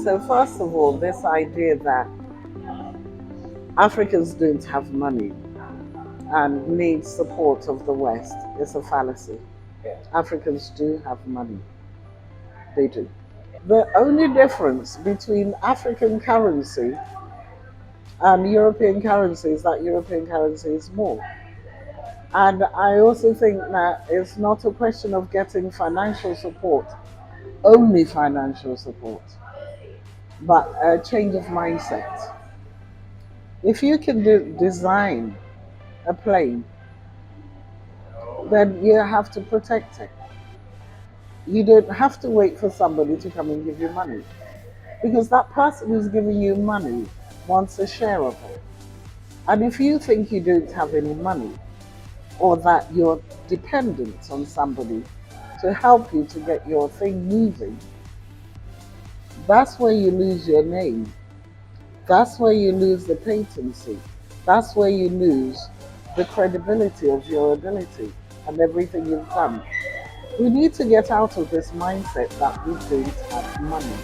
So, first of all, this idea that Africans don't have money and need support of the West is a fallacy. Africans do have money, they do. The only difference between African currency and European currency is that European currency is more. And I also think that it's not a question of getting financial support, only financial support, but a change of mindset. If you can design a plane, then you have to protect it. You don't have to wait for somebody to come and give you money because that person who's giving you money wants a share of it. And if you think you don't have any money or that you're dependent on somebody to help you to get your thing moving, that's where you lose your name. That's where you lose the patency. That's where you lose the credibility of your ability and everything you've done. We need to get out of this mindset that we don't have money.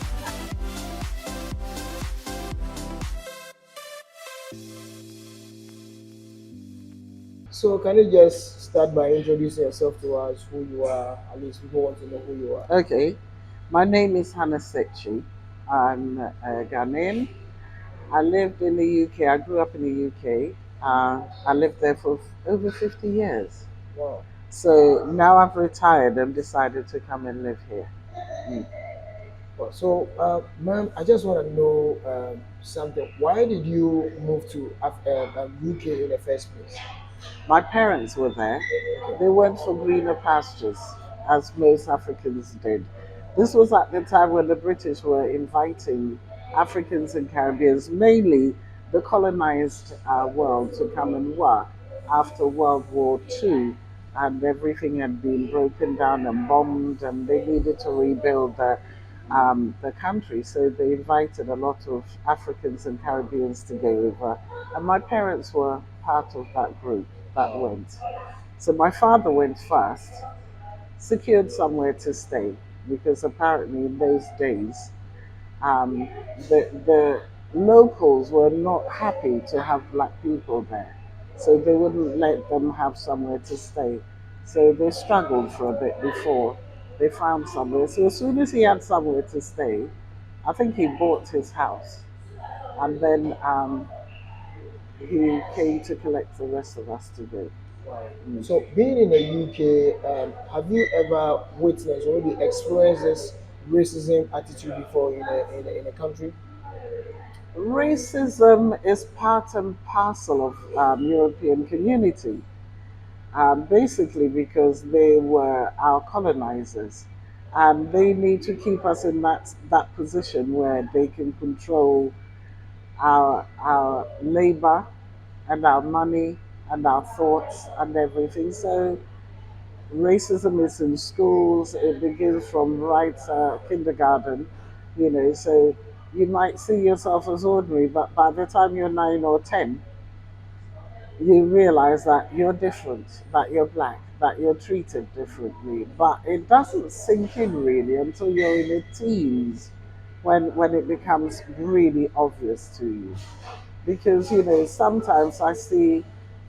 So can you just start by introducing yourself to us, who you are? At least people want to know who you are. Okay, my name is Hannah Sechi. I'm a Ghanaian. I lived in the UK. I grew up in the UK. I lived there for over 50 years. Wow. So now I've retired and decided to come and live here. Mm. Well, so, ma'am, I just want to know something. Why did you move to UK in the first place? My parents were there. They went for greener pastures, as most Africans did. This was at the time when the British were inviting Africans and Caribbeans, mainly the colonized world, to come and work after World War II. And everything had been broken down and bombed, and they needed to rebuild the country. So they invited a lot of Africans and Caribbeans to go over. And my parents were part of that group that went. So my father went first, secured somewhere to stay, because apparently in those days, um, the locals were not happy to have black people there. So they wouldn't let them have somewhere to stay. So they struggled for a bit before they found somewhere. So as soon as he had somewhere to stay, I think he bought his house. And then he came to collect the rest of us to go. Wow. Mm. So, being in the UK, have you ever witnessed or maybe experienced this racism attitude before in a country? Racism is part and parcel of European community, basically because they were our colonizers, and they need to keep us in that position where they can control our labor and our money and our thoughts and everything. So racism is in schools. It begins from right kindergarten, So you might see yourself as ordinary, but by the time you're 9 or 10, you realize that you're different, that you're black, that you're treated differently. But it doesn't sink in really until you're in the teens, when it becomes really obvious to you. Because sometimes I see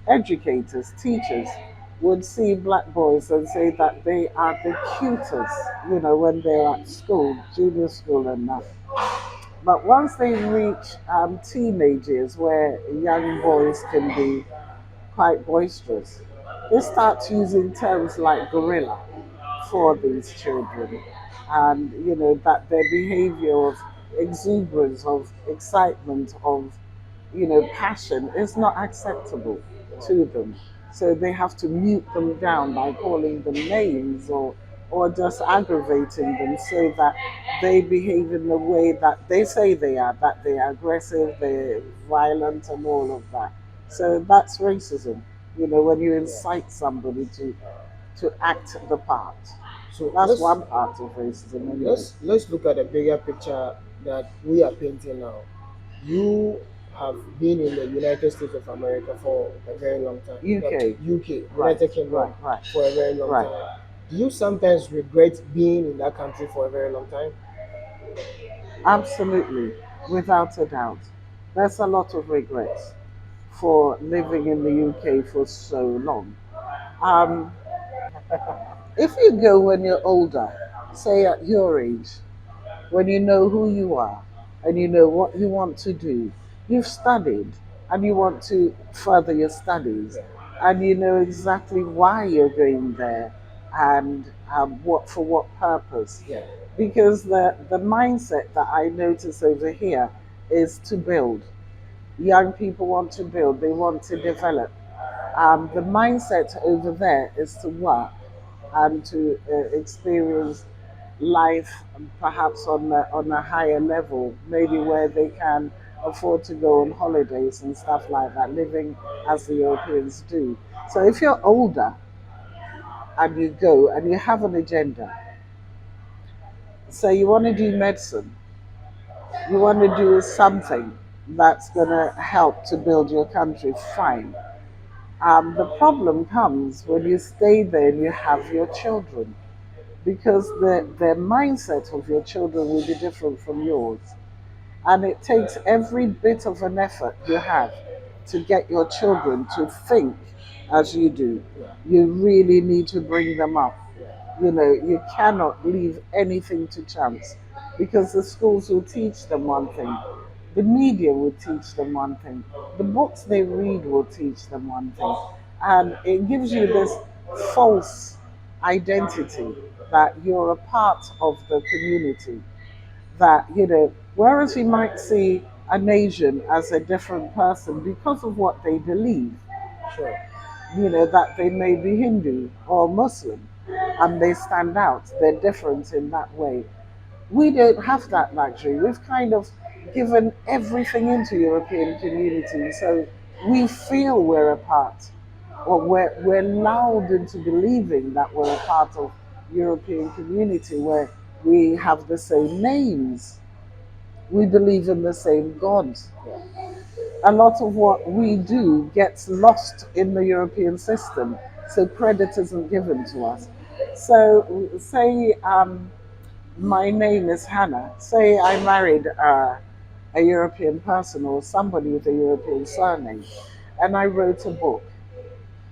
educators, teachers would see black boys and say that they are the cutest, when they're at school, junior school and that. But once they reach teenage years, where young boys can be quite boisterous, they start using terms like gorilla for these children. And that their behavior of exuberance, of excitement, of passion is not acceptable to them. So they have to mute them down by calling them names, or just aggravating them so that they behave in the way that they say they are, that they're aggressive, they're violent, and all of that. So that's racism, when you Yeah. incite somebody to act the part. So That's one part of racism anyway. let's look at the bigger picture that we are painting now. You have been in the United States of America for a very long time. UK. UK, Right, United Kingdom, right, right, for a very long right. time. Do you sometimes regret being in that country for a very long time? Absolutely, without a doubt. There's a lot of regrets for living in the UK for so long. Um, if you go when you're older, say at your age, when you know who you are and you know what you want to do, you've studied and you want to further your studies, Yeah, and you know exactly why you're going there and what for what purpose. yeah, Because the mindset that I notice over here is to build. Young people want to build, they want to develop. The mindset over there is to work and to experience life perhaps on a higher level, maybe where they can afford to go on holidays and stuff like that, living as the Europeans do. So if you're older and you go and you have an agenda, so you want to do medicine, you want to do something that's going to help to build your country, fine. The problem comes when you stay there and you have your children, because the mindset of your children will be different from yours. And it takes every bit of an effort you have to get your children to think as you do. yeah, You really need to bring them up. yeah, You know, you cannot leave anything to chance, because the schools will teach them one thing, the media will teach them one thing, the books they read will teach them one thing. And it gives you this false identity that you're a part of the community, that, you know, whereas you might see an Asian as a different person because of what they believe, sure. you know, that they may be Hindu or Muslim and they stand out, they're different in that way. We don't have that luxury. We've kind of given everything into European community, so we feel we're a part, or we're lulled into believing that we're a part of European community, where we have the same names, we believe in the same God. Yeah, A lot of what we do gets lost in the European system, so credit isn't given to us. So, say my name is Hannah. Say I married a European person or somebody with a European surname, and I wrote a book,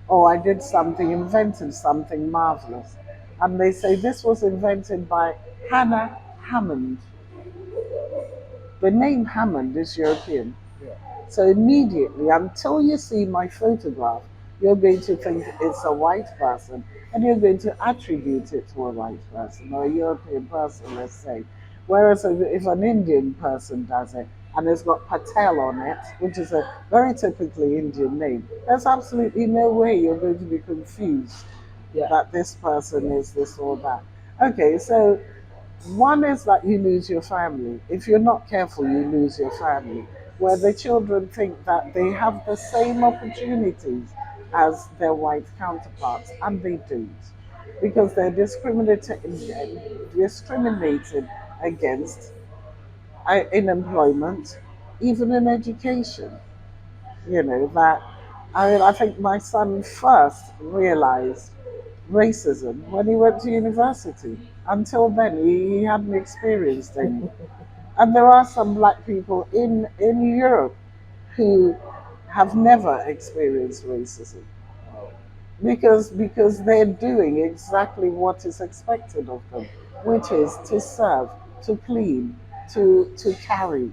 or I did something, invented something marvelous, and they say this was invented by Hannah Hammond. The name Hammond is European. yeah, So immediately, until you see my photograph, you're going to think it's a white person, and you're going to attribute it to a white person or a European person, let's say. Whereas if an Indian person does it and it's got Patel on it, which is a very typically Indian name, there's absolutely no way you're going to be confused yeah, that this person is this or that. Okay, so one is that you lose your family. If you're not careful, you lose your family. Where the children think that they have the same opportunities as their white counterparts, and they don't. Because they're discriminated against in employment, even in education. You know, that, I mean, I think my son first realized racism when he went to university. Until then, he hadn't experienced any. And there are some black people in Europe who have never experienced racism, wow, because they're doing exactly what is expected of them, which is to serve, to clean, to carry.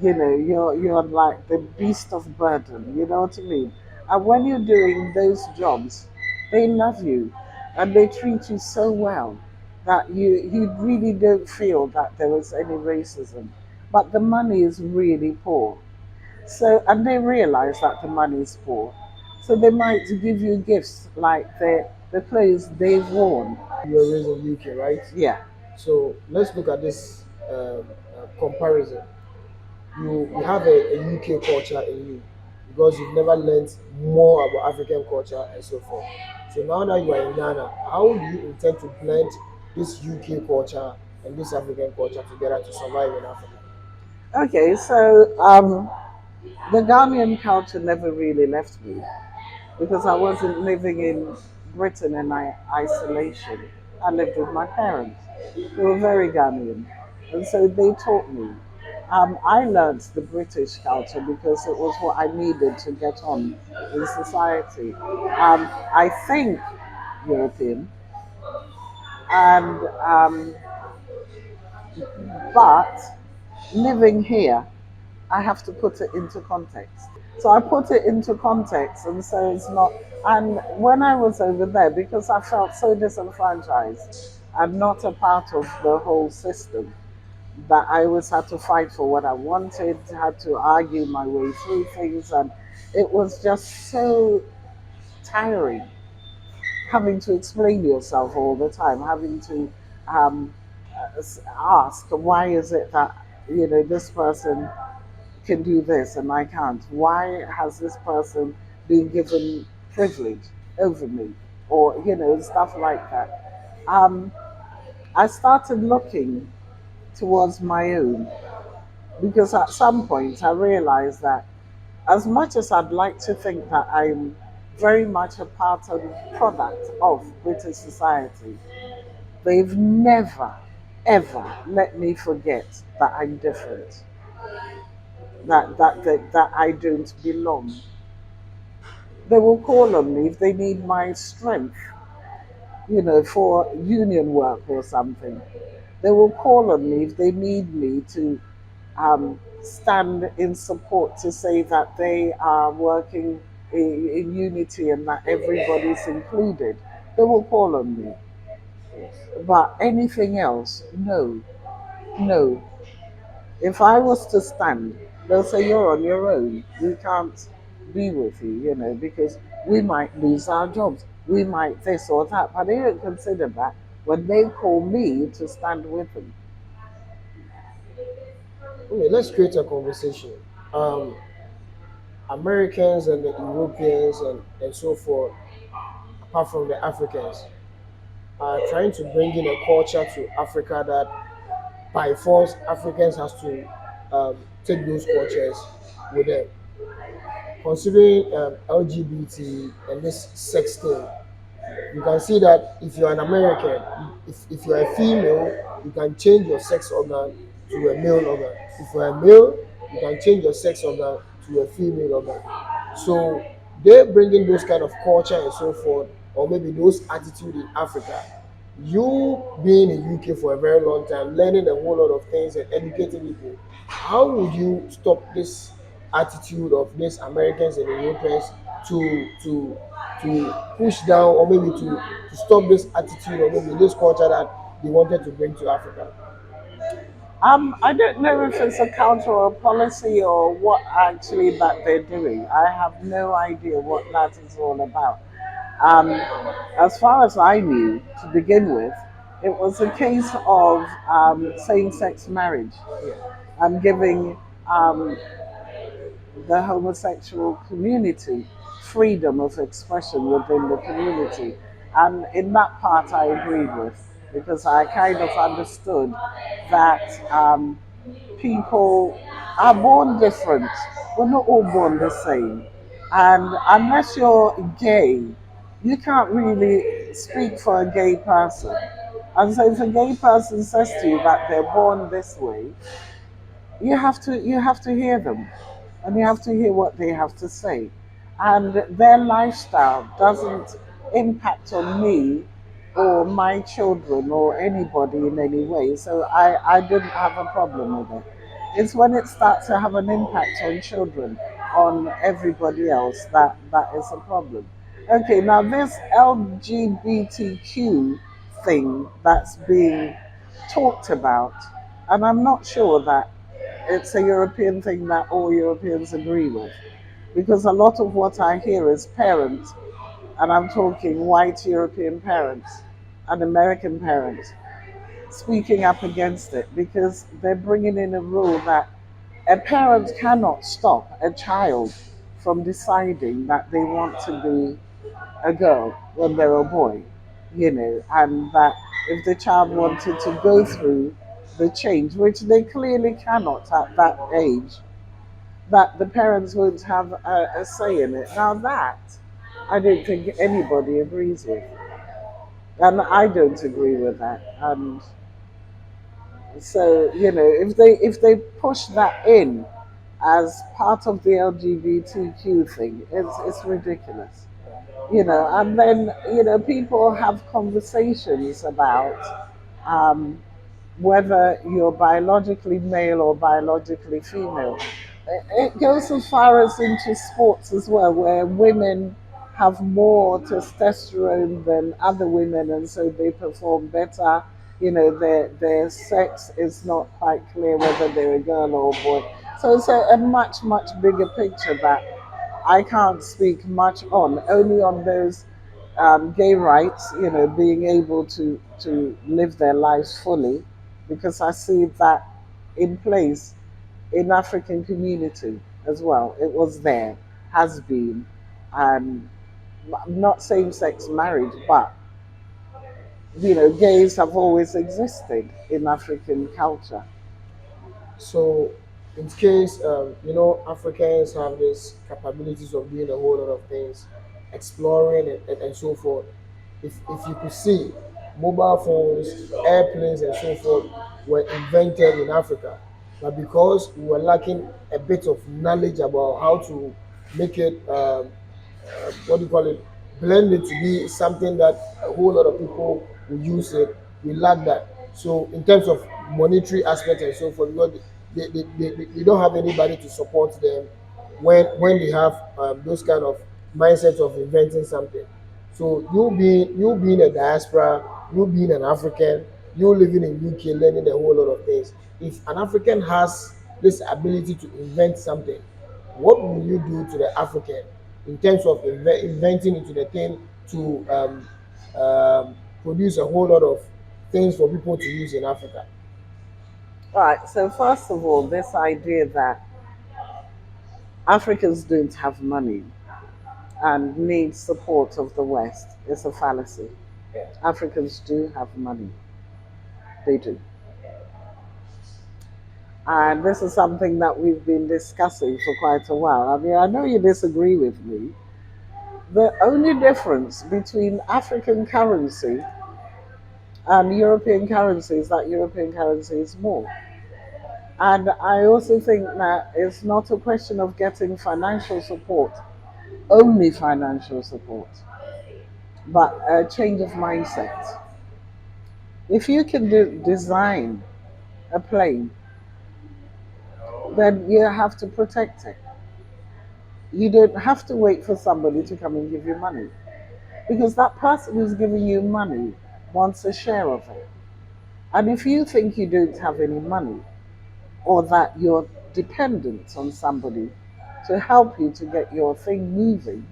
You know, you're like the beast of burden. You know what I mean? And when you're doing those jobs, they love you, and they treat you so well that you really don't feel that there was any racism. But the money is really poor. So, and they realize that the money is poor. So they might give you gifts like the clothes they've worn. you were raised in UK, right? Yeah. So let's look at this comparison. You have a UK culture in you because you've never learned more about African culture and so forth. So now that you are in Ghana, how do you intend to blend this UK culture and this African culture together to survive in Africa? Okay, so the Ghanaian culture never really left me, because I wasn't living in Britain in isolation. I lived with my parents, who were very Ghanaian. And so they taught me. I learned the British culture because it was what I needed to get on in society. I think European, and but living here, I have to put it into context. So I put it into context, and so it's not. And when I was over there, because I felt so disenfranchised and not a part of the whole system, that I always had to fight for what I wanted, had to argue my way through things, and it was just so tiring having to explain yourself all the time, having to um, ask why is it that this person can do this and I can't? Why has this person been given privilege over me? Or, stuff like that. I started looking towards my own because at some point I realized that as much as I'd like to think that I'm very much a part and product of British society, they've never, ever let me forget that I'm different, that I don't belong. They will call on me if they need my strength, for union work or something. They will call on me if they need me to stand in support to say that they are working in unity and that everybody's included. They will call on me. Yes. But anything else, no, no. If I was to stand, they'll say, "You're on your own. We can't be with you, because we might lose our jobs. We might this or that." But they don't consider that when they call me to stand with them. Okay, let's create a conversation. Um, Americans and the Europeans and so forth, apart from the Africans, are trying to bring in a culture to Africa that by force Africans has to take those cultures with them. Considering LGBT and this sex thing, you can see that if you're an American, if you're a female, you can change your sex organ to a male organ. If you're a male, you can change your sex organ to a female organ. So they're bringing those kind of culture and so forth, or maybe those attitude in Africa. You being in UK for a very long time, learning a whole lot of things and educating people, how would you stop this attitude of these Americans and Europeans to push down or maybe to stop this attitude or maybe this culture that they wanted to bring to Africa? I don't know if it's a cultural policy or what actually that they're doing. I have no idea what that is all about. Um, as far as I knew, to begin with, it was a case of same-sex marriage. Yeah. I'm giving um, the homosexual community freedom of expression within the community. And in that part, I agreed with because I kind of understood that people are born different. We're not all born the same. And unless you're gay, you can't really speak for a gay person. And so if a gay person says to you that they're born this way, you have to hear them and you have to hear what they have to say, and their lifestyle doesn't impact on me or my children or anybody in any way, so I didn't have a problem with it. It's when it starts to have an impact on children, on everybody else, that is a problem. Okay, now this LGBTQ thing that's being talked about, and I'm not sure that it's a European thing that all Europeans agree with. Because a lot of what I hear is parents, and I'm talking white European parents and American parents, speaking up against it because they're bringing in a rule that a parent cannot stop a child from deciding that they want to be a girl when they're a boy, and that if the child wanted to go through the change, which they clearly cannot at that age, that the parents won't have a say in it. Now that I don't think anybody agrees with, and I don't agree with that. And So if they push that in as part of the LGBTQ thing, it's ridiculous. And then people have conversations about um, whether you're biologically male or biologically female. It goes as far as into sports as well, where women have more testosterone than other women, and so they perform better. Their sex is not quite clear whether they're a girl or a boy. So it's a much, much bigger picture that I can't speak much on, only on those gay rights, being able to live their lives fully, because I see that in place in African community as well. It was there, has been, and I'm not same-sex marriage, but gays have always existed in African culture. So, in case Africans have this capabilities of doing a whole lot of things, exploring and so forth. If you could see, mobile phones, airplanes, and so forth were invented in Africa, but because we were lacking a bit of knowledge about how to make it, what do you call it, blend it to be something that a whole lot of people will use it. We lack that. So in terms of monetary aspect and so forth, because they don't have anybody to support them when they have those kind of mindsets of inventing something. So you being a diaspora, you being an African, you living in UK, learning a whole lot of things. If an African has this ability to invent something, what will you do to the African in terms of inventing into the thing to produce a whole lot of things for people to use in Africa? All right, so first of all, this idea that Africans don't have money and need support of the West is a fallacy. Africans do have money. They do. And this is something that we've been discussing for quite a while. I mean, I know you disagree with me. The only difference between African currency and European currency is that European currency is more. And I also think that it's not a question of getting financial support, only financial support, but a change of mindset. If you can design a plane, then you have to protect it. You don't have to wait for somebody to come and give you money, because that person who's giving you money wants a share of it. And if you think you don't have any money, or that you're dependent on somebody to help you to get your thing moving,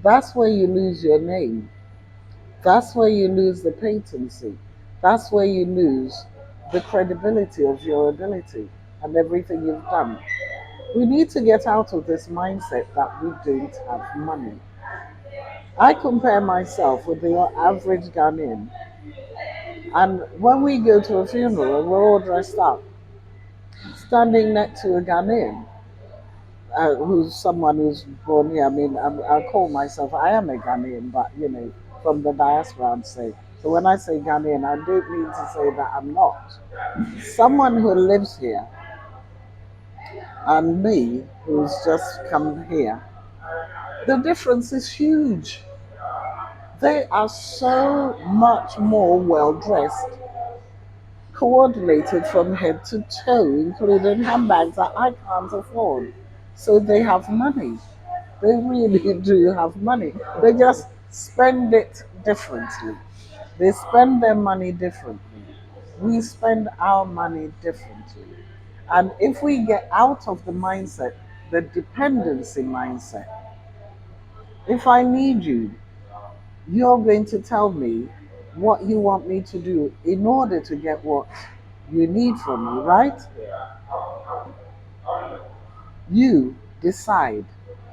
that's where you lose your name. That's where you lose the patency. That's where you lose the credibility of your ability and everything you've done. We need to get out of this mindset that we don't have money. I compare myself with the average Ghanaian, and when we go to a funeral and we're all dressed up, standing next to a Ghanaian, who's someone who's born here. I mean, I call myself, I am a Ghanaian, but from the diaspora, I'd say. So when I say Ghanaian, I don't mean to say that I'm not. Someone who lives here and me, who's just come here, the difference is huge. They are so much more well dressed, coordinated from head to toe, including handbags that I can't afford. So they have money. They really do have money. They just spend it differently. They spend their money differently. We spend our money differently. And if we get out of the mindset, the dependency mindset, if I need you, you're going to tell me what you want me to do in order to get what you need from me, right? You decide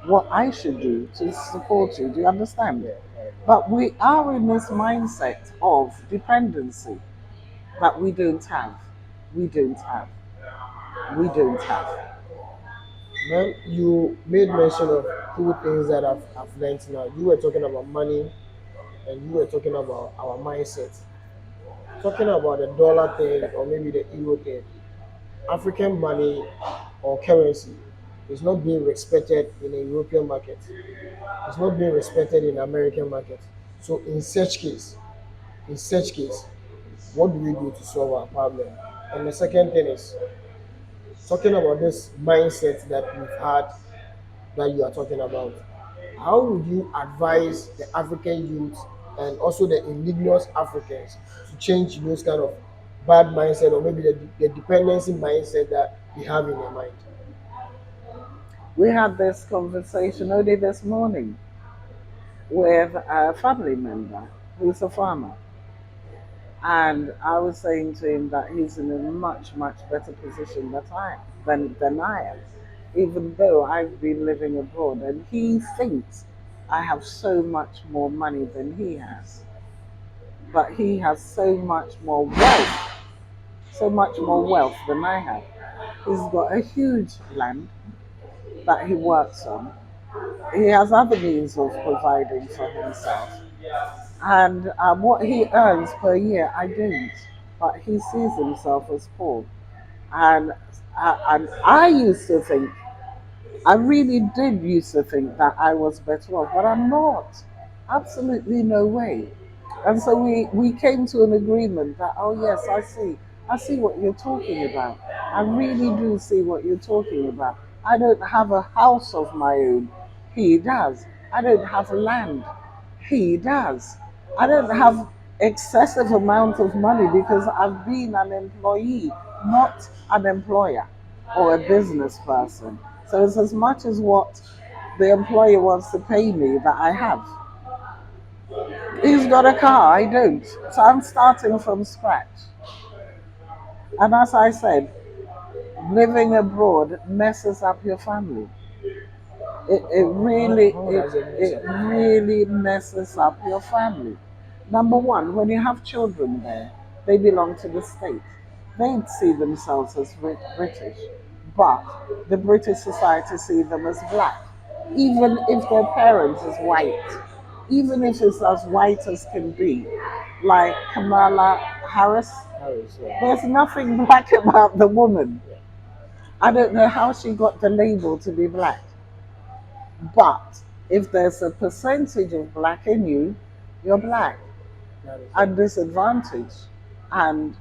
what I should do to support you. Do you understand? But we are in this mindset of dependency that we don't have. We don't have. We don't have. Man, you made mention of two things that I've learned now. You were talking about money and you were talking about our mindset. talking about the dollar thing or maybe the euro thing, African money or currency is not being respected in the European market. It's not being respected in the American market. So in such case, what do we do to solve our problem? And the second thing is talking about this mindset that we've had that you are talking about. How would you advise the African youth and also the indigenous Africans to change those kind of bad mindset or maybe the dependency mindset that they have in their mind? We had this conversation only this morning with a family member who's a farmer. And I was saying to him that he's in a much, much better position than I am, even though I've been living abroad. And he thinks I have so much more money than he has. But he has so much more wealth than I have. He's got a huge land that he works on. He has other means of providing for himself. And what he earns per year, I don't. But he sees himself as poor. And I used to think, I really did used to think that I was better off, but I'm not. Absolutely no way. And so we came to an agreement that, oh yes, I see what you're talking about. I really do see what you're talking about. I don't have a house of my own. He does. I don't have land. He does. I don't have excessive amount of money because I've been an employee, not an employer or a business person. So it's as much as what the employer wants to pay me that I have. He's got a car, I don't. So I'm starting from scratch. And as I said, living abroad messes up your family. How does it mess It up your family? really messes up your family. Number one, when you have children there, they belong to the state. They see themselves as British, but the British society see them as black, even if their parents is white, even if it's as white as can be, like Kamala Harris. Harris, yeah. There's nothing black about the woman. Yeah, I don't know how she got the label to be black. But if there's a percentage of black in you, you're black that is and disadvantaged. And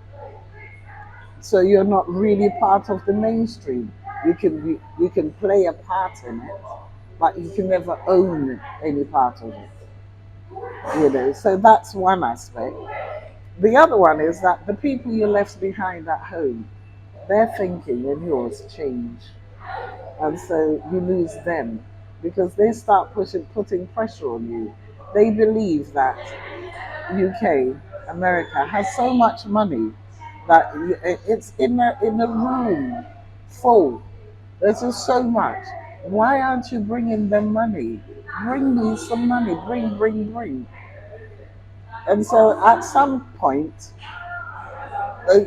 so you're not really part of the mainstream. You can play a part in it, but you can never own any part of it. So that's one aspect. The other one is that the people you left behind at home, their thinking and yours change. And so you lose them because they start putting pressure on you. They believe that UK, America has so much money that it's in a room full. There's just so much. Why aren't you bringing them money? Bring me some money. Bring. And so at some point,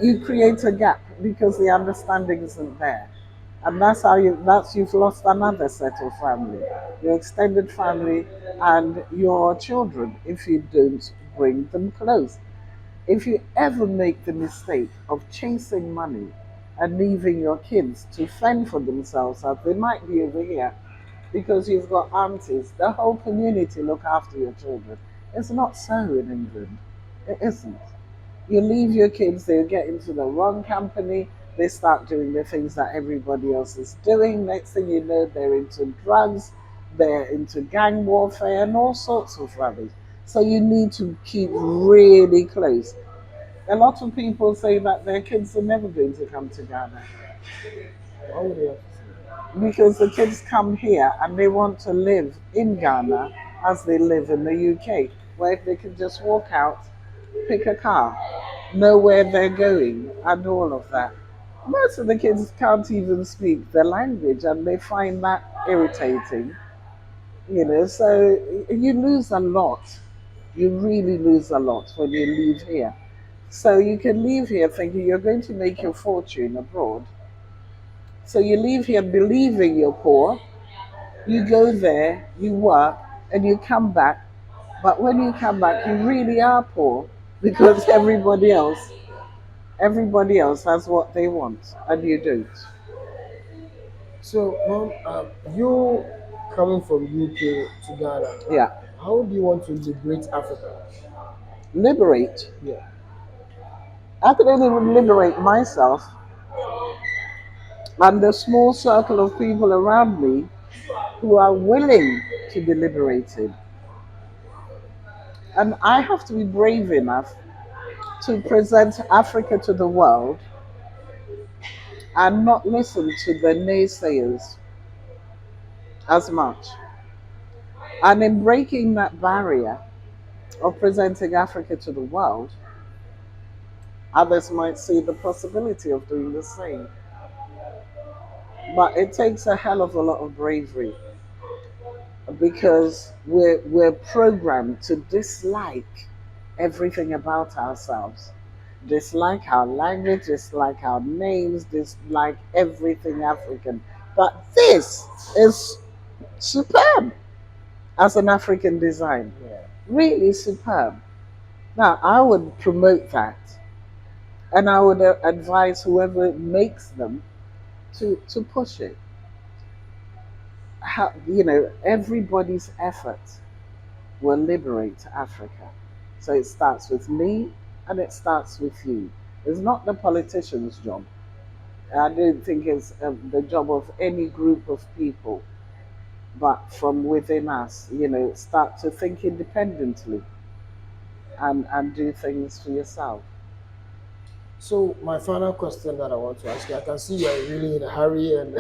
you create a gap because the understanding isn't there. And that's you've lost another set of family, your extended family and your children if you don't bring them close. If you ever make the mistake of chasing money and leaving your kids to fend for themselves, as they might be over here, because you've got aunties, the whole community look after your children. It's not so in England. It isn't. You leave your kids, they get into the wrong company, they start doing the things that everybody else is doing. Next thing you know, they're into drugs, they're into gang warfare, and all sorts of rubbish. So you need to keep really close. A lot of people say that their kids are never going to come to Ghana why would they have to say that? because the kids come here and they want to live in Ghana as they live in the UK, where they can just walk out, pick a car, know where they're going, and all of that. Most of the kids can't even speak the language and they find that irritating, so you lose a lot. You really lose a lot when you leave here. So you can leave here thinking you're going to make your fortune abroad. So you leave here believing you're poor, you go there, you work, and you come back. But when you come back, you really are poor because everybody else has what they want and you don't. So, mom, you coming from UK to Ghana, Yeah. how do you want to liberate Africa? Liberate. Yeah. I can only liberate myself and the small circle of people around me who are willing to be liberated. And I have to be brave enough to present Africa to the world and not listen to the naysayers as much. And in breaking that barrier of presenting Africa to the world, others might see the possibility of doing the same. But it takes a hell of a lot of bravery because we're programmed to dislike everything about ourselves. Dislike our language, dislike our names, dislike everything African. But this is superb as an African design. Yeah. Really superb. Now, I would promote that and I would advise whoever makes them to push it. Everybody's effort will liberate Africa. So it starts with me and it starts with you. It's not the politician's job. I don't think it's the job of any group of people, but from within us, start to think independently and do things for yourself. So, my final question that I want to ask you, I can see you're really in a hurry, and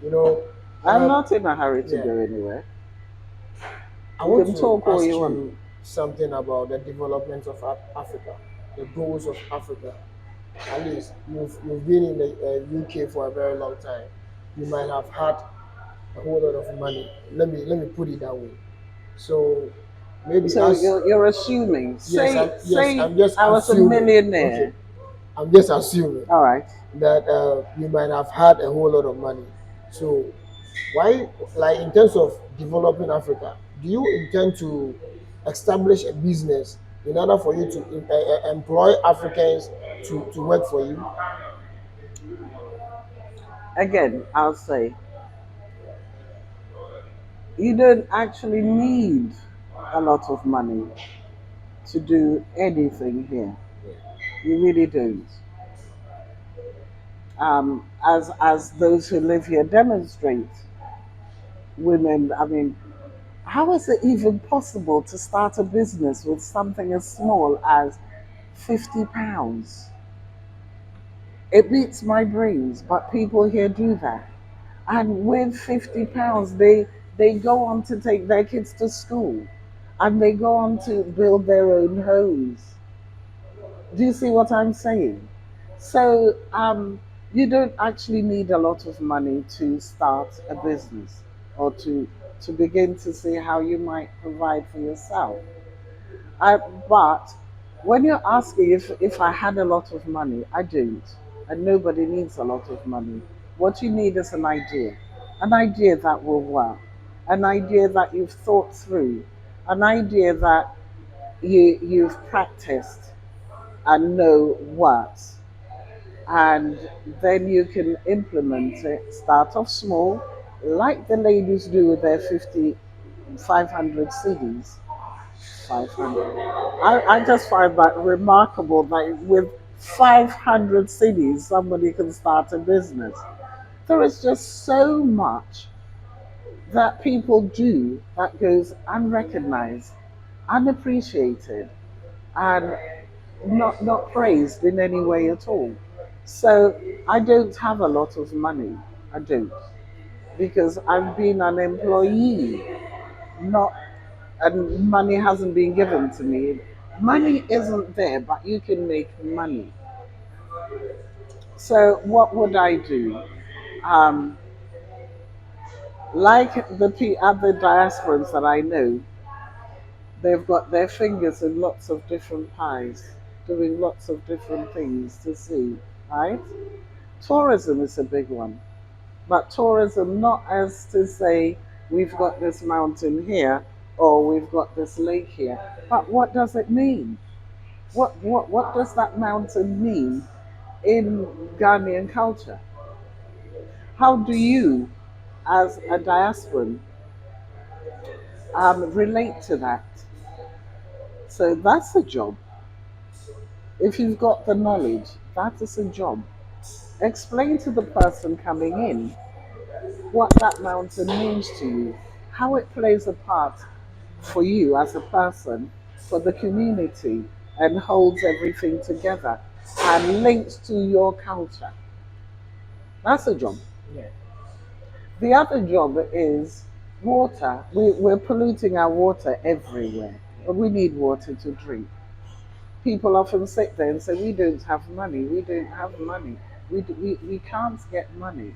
you know, I'm um, not in a hurry to yeah, go anywhere. I You want can to talk all ask you want. you something about the development of Africa, the goals of Africa. At least you've been in the UK for a very long time. You might have had a whole lot of money. Let me put it that way. So maybe So as you're assuming. yes, Say I'm say just I was a assuming. Okay, millionaire. I'm just assuming All right. that you might have had a whole lot of money. So why, like in terms of developing Africa, do you intend to establish a business in order for you to employ Africans to work for you? Again, I'll say you don't actually need a lot of money to do anything here. You really don't. As those who live here demonstrate, women. I mean, how is it even possible to start a business with something as small as £50? It beats my brains, but people here do that. And with £50, they go on to take their kids to school, and they go on to build their own homes. Do you see what I'm saying? So you don't actually need a lot of money to start a business or to begin to see how you might provide for yourself. But when you're asking if I had a lot of money, I don't. And nobody needs a lot of money. What you need is an idea that will work, an idea that you've thought through, an idea that you've practiced and know works. And then you can implement it. Start off small, like the ladies do with their 500 CDs. 500. I just find that remarkable that with 500 cities, somebody can start a business. There is just so much that people do that goes unrecognized, unappreciated, and not praised in any way at all. So I don't have a lot of money. I don't. Because I've been an employee, not and money hasn't been given to me. Money isn't there, but you can make money. So what would I do? Um, like the other diasporans that I know, they've got their fingers in lots of different pies, doing lots of different things to see, right? Tourism is a big one, but tourism not as to say we've got this mountain here or we've got this lake here, but what does it mean? What does that mountain mean in Ghanaian culture? How do you, as a diasporan, relate to that? So that's a job. If you've got the knowledge, that is a job. Explain to the person coming in what that mountain means to you, how it plays a part for you as a person, for the community, and holds everything together and links to your culture. That's a job. Yeah. The other job is water. We're polluting our water everywhere, but we need water to drink. People often sit there and say, we don't have money, we don't have money, we can't get money.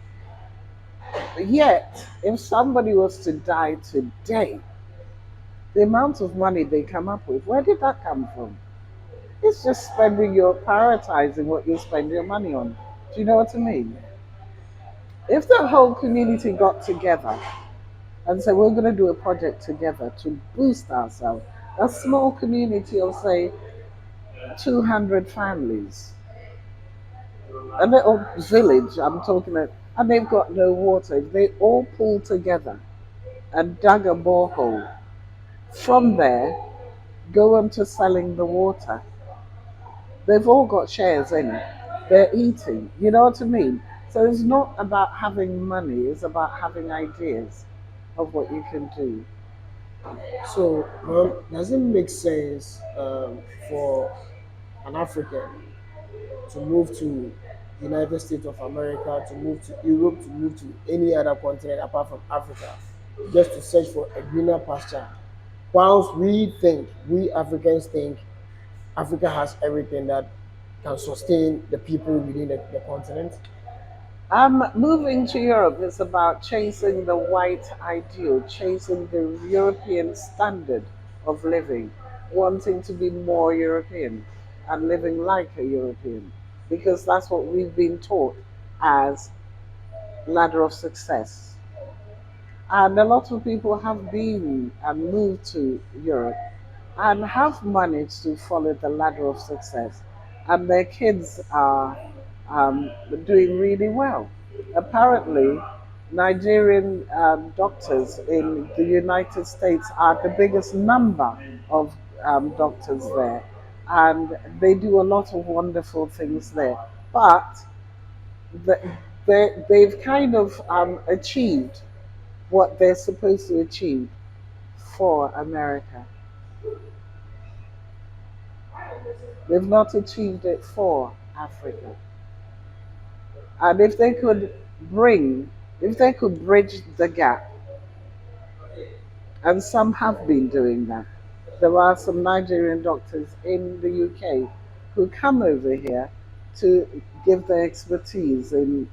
But yet, if somebody was to die today, the amount of money they come up with, where did that come from? It's just prioritizing what you spend your money on. Do you know what I mean? If the whole community got together and said, we're going to do a project together to boost ourselves, a small community of, say, 200 families, a little village, I'm talking about, and they've got no water. If they all pull together and dug a borehole, from there, go on to selling the water. They've all got shares in it. They're eating. You know what I mean? So it's not about having money, it's about having ideas of what you can do. So, does it make sense for an African to move to United States of America, to move to Europe, to move to any other continent apart from Africa, just to search for a greener pasture? Whilst we Africans think Africa has everything that can sustain the people within the continent. Moving to Europe is about chasing the white ideal, chasing the European standard of living, wanting to be more European and living like a European, because that's what we've been taught as ladder of success. And a lot of people have been and moved to Europe and have managed to follow the ladder of success. And their kids are doing really well. Apparently, Nigerian doctors in the United States are the biggest number of doctors there. And they do a lot of wonderful things there. But the, they've kind of achieved what they're supposed to achieve for America. They've not achieved it for Africa. And if they could bring, if they could bridge the gap, and some have been doing that. There are some Nigerian doctors in the UK who come over here to give their expertise in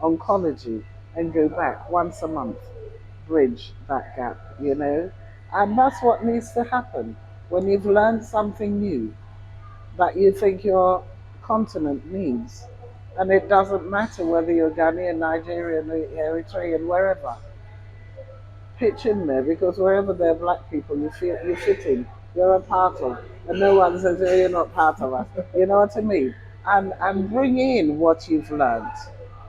oncology and go back once a month, bridge that gap, you know? And that's what needs to happen. When you've learned something new that you think your continent needs, and it doesn't matter whether you're Ghanaian, Nigerian, Eritrean, wherever, pitch in there because wherever there are black people, you fit in. You're a part of, and no one says, "Oh, you're not part of us." You know what I mean? And bring in what you've learned,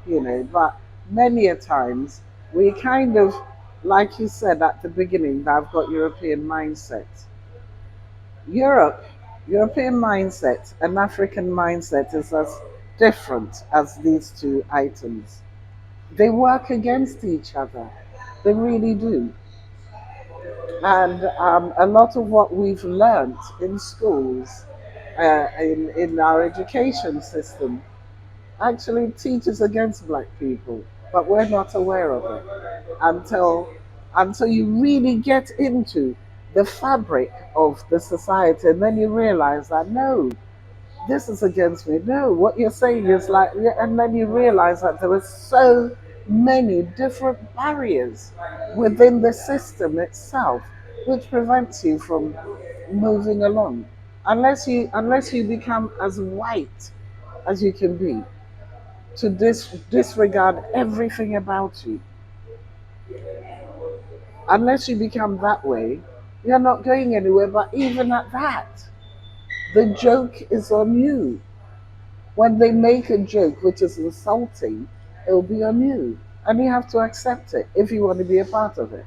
you know. But many a times we kind of, like you said at the beginning, that I've got European mindset. Europe, European mindset and African mindset is as different as these two items. They work against each other. They really do. And a lot of what we've learnt in schools, in our education system, actually teaches against black people, but we're not aware of it until you really get into the fabric of the society, and then you realize that no, this is against me. No, what you're saying is like, yeah, and then you realize that there are so many different barriers within the system itself, which prevents you from moving along, unless you become as white as you can be, to disregard everything about you. Unless you become that way, you're not going anywhere. But even at that, The joke is on you. When they make a joke which is insulting, it'll be on you. And you have to accept it if you want to be a part of it.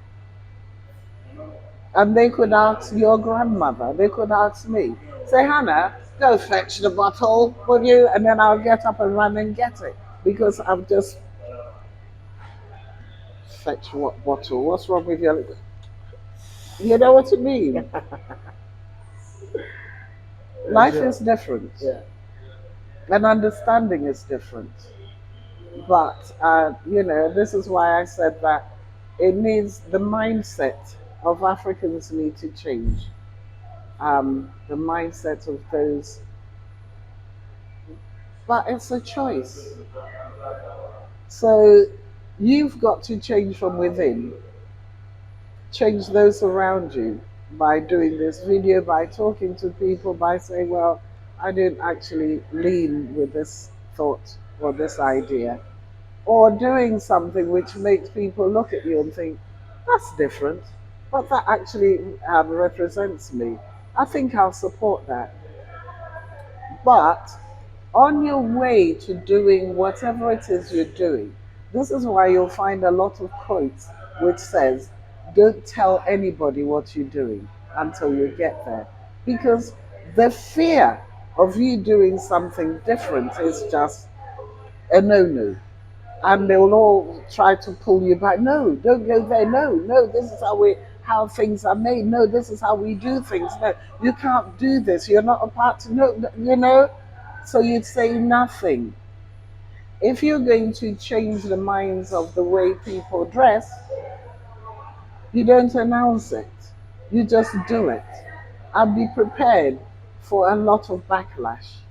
And they could ask your grandmother, they could ask me, say, Hannah, go fetch the bottle, will you? And then I'll get up and run and get it. Because I've just fetch what bottle? What's wrong with your. You know what I mean? Life Sure. is different, Yeah. and understanding is different. But, this is why I said that it needs the mindset of Africans need to change. The mindset of those, but it's a choice. So you've got to change from within, change those around you by doing this video, by talking to people, by saying, well, I didn't actually lean with this thought or this idea, or doing something which makes people look at you and think, that's different, but that actually represents me. I think I'll support that. But on your way to doing whatever it is you're doing, this is why you'll find a lot of quotes which says, don't tell anybody what you're doing until you get there. Because the fear of you doing something different is just a no-no. And they will all try to pull you back. No, don't go there. No, no, this is how things are made. No, this is how we do things. No, you can't do this. You're not a part to no. So you'd say nothing. If you're going to change the minds of the way people dress, you don't announce it. You just do it. And be prepared for a lot of backlash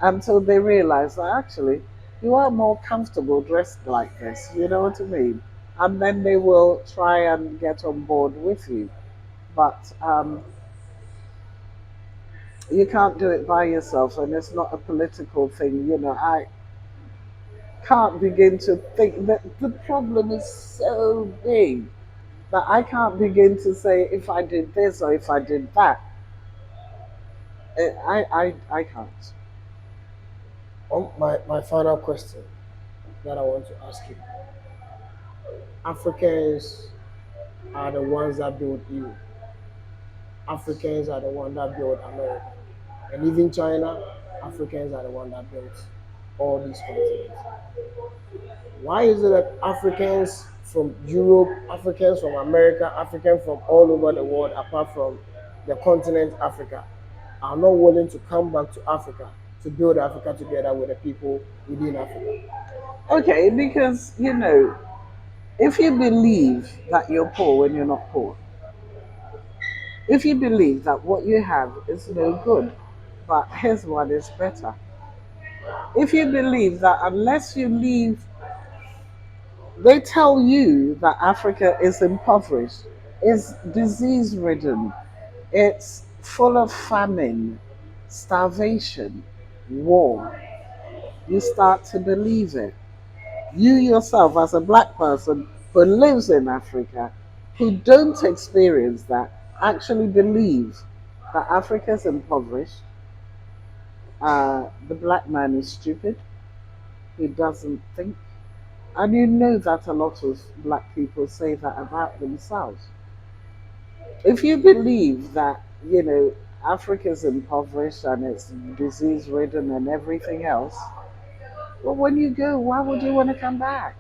until they realize that actually you are more comfortable dressed like this. You know what I mean? And then they will try and get on board with you. But you can't do it by yourself, and it's not a political thing. I can't begin to think that the problem is so big that I can't begin to say if I did this or if I did that. I can't. My final question that I want to ask you: Africans are the ones that built you. Africans are the ones that built America, and even China. Africans are the ones that built all these continents. Why is it that Africans from Europe, Africans from America, Africans from all over the world, apart from the continent Africa, are not willing to come back to Africa to build Africa together with the people within Africa? Okay, because if you believe that you're poor when you're not poor, if you believe that what you have is no good, but here's what is better. If you believe that unless you leave, they tell you that Africa is impoverished, is disease ridden, it's full of famine, starvation, war. You start to believe it. You yourself, as a black person who lives in Africa, who don't experience that, actually believe that Africa is impoverished. The black man is stupid. He doesn't think. And you know that a lot of black people say that about themselves. If you believe that, Africa is impoverished and it's disease ridden and everything else, well, when you go, why would you want to come back?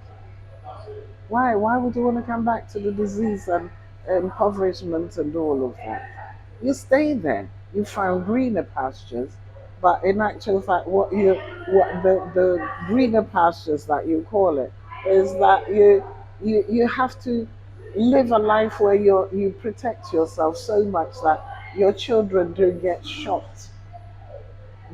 Why? Why would you want to come back to the disease and impoverishment and all of that? You stay there. You found greener pastures, but in actual fact, what the greener pastures that you call it is that you have to live a life where you protect yourself so much that your children don't get shot,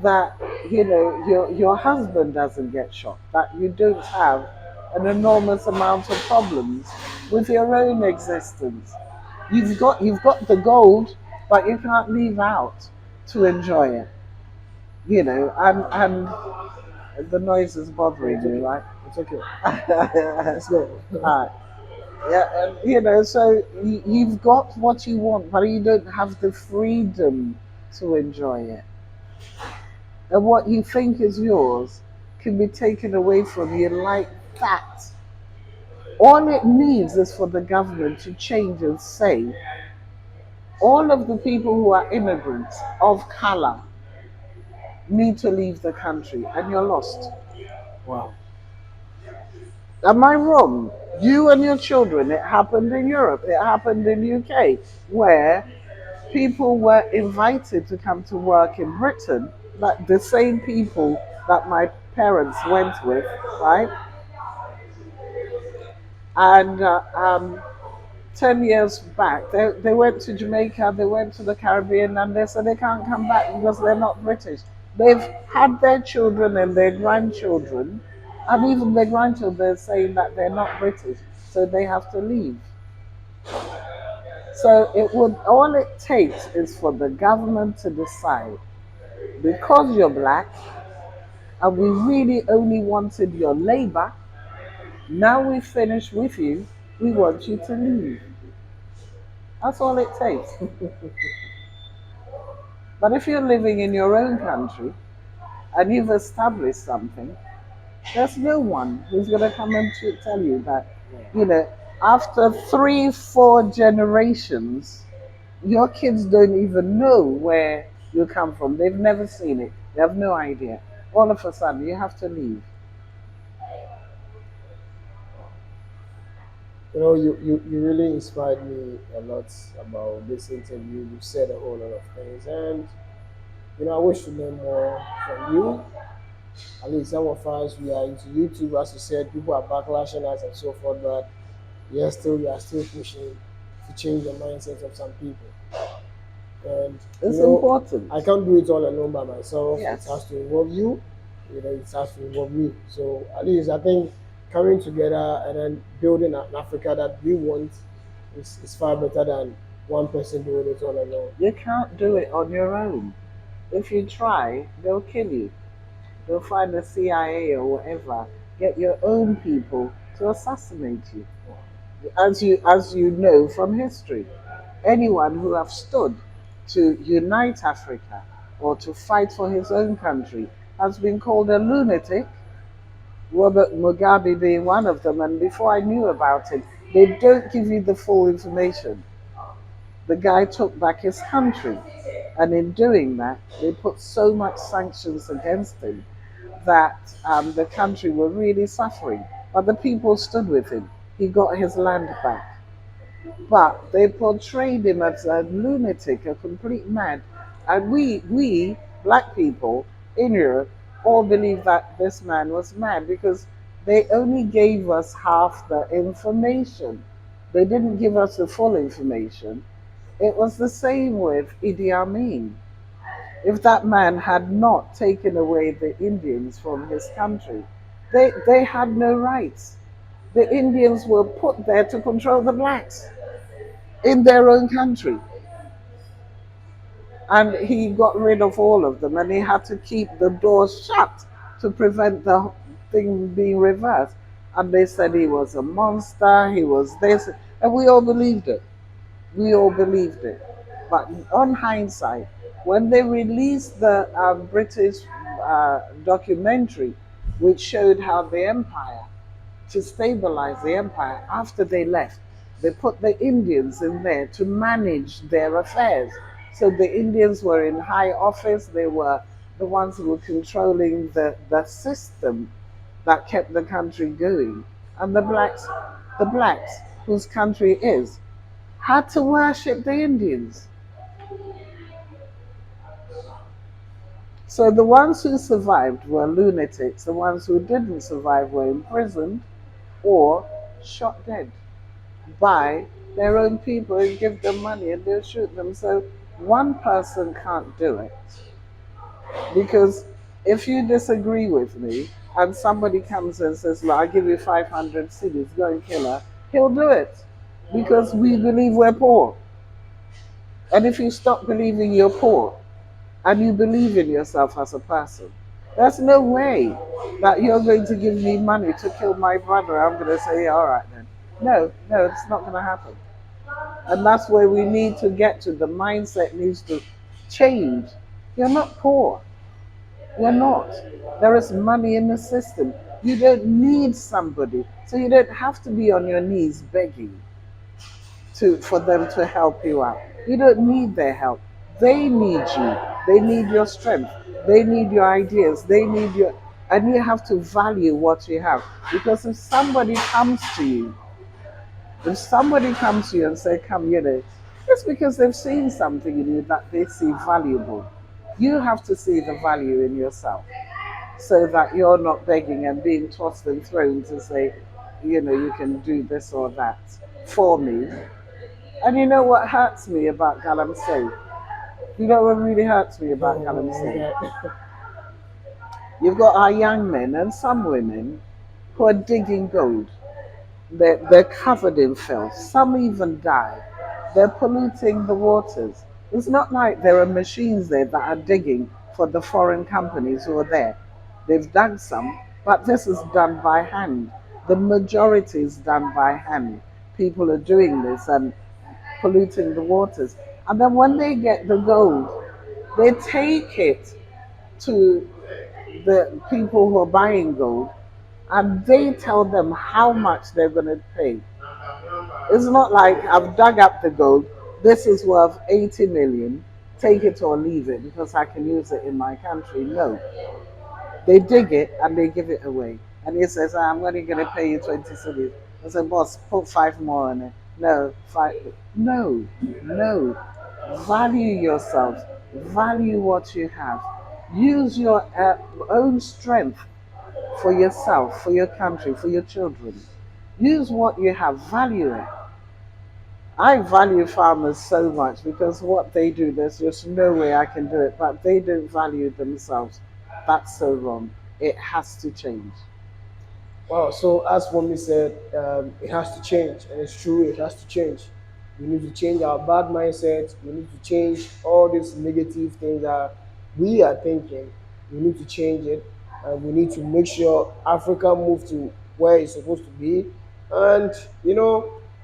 that your husband doesn't get shot, that you don't have an enormous amount of problems with your own existence. You've got the gold, but you can't leave out to enjoy it. And the noise is No, bothering it's you, okay. right? It's okay. Let's go. Alright. Yeah, and so you've got what you want, but you don't have the freedom to enjoy it. And what you think is yours can be taken away from you like that. All it needs is for the government to change and say, all of the people who are immigrants of color need to leave the country, and you're lost. Wow. Am I wrong? You and your children, it happened in Europe, it happened in UK, where people were invited to come to work in Britain, like the same people that my parents went with, right? And 10 years back, they went to Jamaica, they went to the Caribbean, and they said they can't come back because they're not British. They've had their children and their grandchildren, and even their grandchildren saying that they're not British, so they have to leave. So it would all it takes is for the government to decide, because you're black and we really only wanted your labor, now we finished with you, we want you to leave. That's all it takes. But if you're living in your own country and you've established something, there's no one who's going to come and tell you that, you know, after 3, 4 generations, your kids don't even know where you come from. They've never seen it. They have no idea. All of a sudden, you have to leave. You know, you really inspired me a lot about this interview. You said a whole lot of things, and you know, I wish to learn more from you. At least some of us, we are into YouTube, as you said, people are backlashing us and so forth, but yes, still we are still pushing to change the mindset of some people. And you It's know, important. I can't do it all alone by myself. It Yes. has to involve you. You know, it has to involve me. So at least I think coming together and then building an Africa that we want is far better than one person doing it all alone. You can't do it on your own. If you try, they'll kill you. They'll find the CIA or whatever, get your own people to assassinate you. As you know from history, anyone who have stood to unite Africa or to fight for his own country has been called a lunatic, Robert Mugabe being one of them. And before I knew about it, they don't give you the full information. The guy took back his country, and in doing that, they put so much sanctions against him that the country were really suffering. But the people stood with him. He got his land back. But they portrayed him as a lunatic, a complete mad. And we black people in Europe, all believed that this man was mad because they only gave us half the information. They didn't give us the full information. It was the same with Idi Amin. If that man had not taken away the Indians from his country, they had no rights. The Indians were put there to control the blacks in their own country. And he got rid of all of them, and he had to keep the doors shut to prevent the thing being reversed. And they said he was a monster, he was this, and we all believed it. We all believed it. But on hindsight, when they released the British documentary, which showed how the empire, to stabilize the empire after they left, they put the Indians in there to manage their affairs. So the Indians were in high office, they were the ones who were controlling the system that kept the country going. And the blacks, whose country is, had to worship the Indians. So the ones who survived were lunatics, the ones who didn't survive were imprisoned or shot dead by their own people and give them money and they'll shoot them. So one person can't do it. Because if you disagree with me and somebody comes and says, "Look, I'll give you 500 cities, go and kill her," he'll do it because we believe we're poor. And if you stop believing you're poor and you believe in yourself as a person, there's no way that you're going to give me money to kill my brother. I'm going to say, "Yeah, all right then." No, no, it's not going to happen. And that's where we need to get to. The mindset needs to change. You're not poor. You're not. There is money in the system. You don't need somebody. So you don't have to be on your knees begging for them to help you out. You don't need their help. They need you. They need your strength. They need your ideas. They need your, and you have to value what you have. Because if somebody comes to you and say, come, it's because they've seen something in you that they see valuable. You have to see the value in yourself so that you're not begging and being tossed and thrown to say, you can do this or that for me. And you know what hurts me about Galamsey? You know what really hurts me about Galamsey? You've got our young men and some women who are digging gold. They're covered in filth. Some even die. They're polluting the waters. It's not like there are machines there that are digging for the foreign companies who are there. They've dug some, but this is done by hand. The majority is done by hand. People are doing this and polluting the waters. And then when they get the gold, they take it to the people who are buying gold and they tell them how much they're going to pay. It's not like I've dug up the gold, this is worth 80 million, take it or leave it because I can use it in my country. No, they dig it and they give it away. And he says, I'm only going to pay you 20 cities. I said, boss, put five more on it. No, five. No, no. Value yourself. Value what you have. Use your own strength for yourself, for your country, for your children. Use what you have. Value it. I value farmers so much because what they do, there's just no way I can do it, but they don't value themselves. That's so wrong. It has to change. Wow, so as Mommy said, it has to change, and it's true, it has to change. We need to change our bad mindset. We need to change all these negative things that we are thinking. We need to change it, and we need to make sure Africa move to where it's supposed to be. And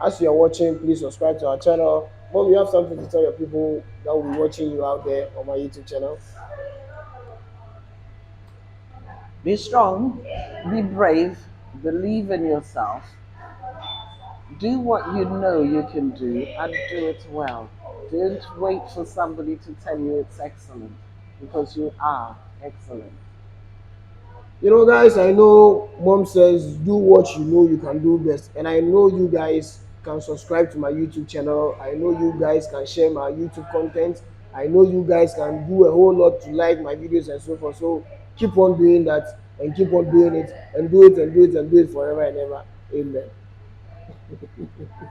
as you are watching, please subscribe to our channel. Mom, you have something to tell your people that will be watching you out there on my YouTube channel. Be strong, be brave, believe in yourself, do what you know you can do, and do it well. Don't wait for somebody to tell you it's excellent because you are excellent. Guys, I know mom says do what you know you can do best, and I know you guys can subscribe to my YouTube channel. I know you guys can share my YouTube content. I know you guys can do a whole lot to like my videos and so forth. So keep on doing that and keep on doing it and do it and do it and do it forever and ever. Amen.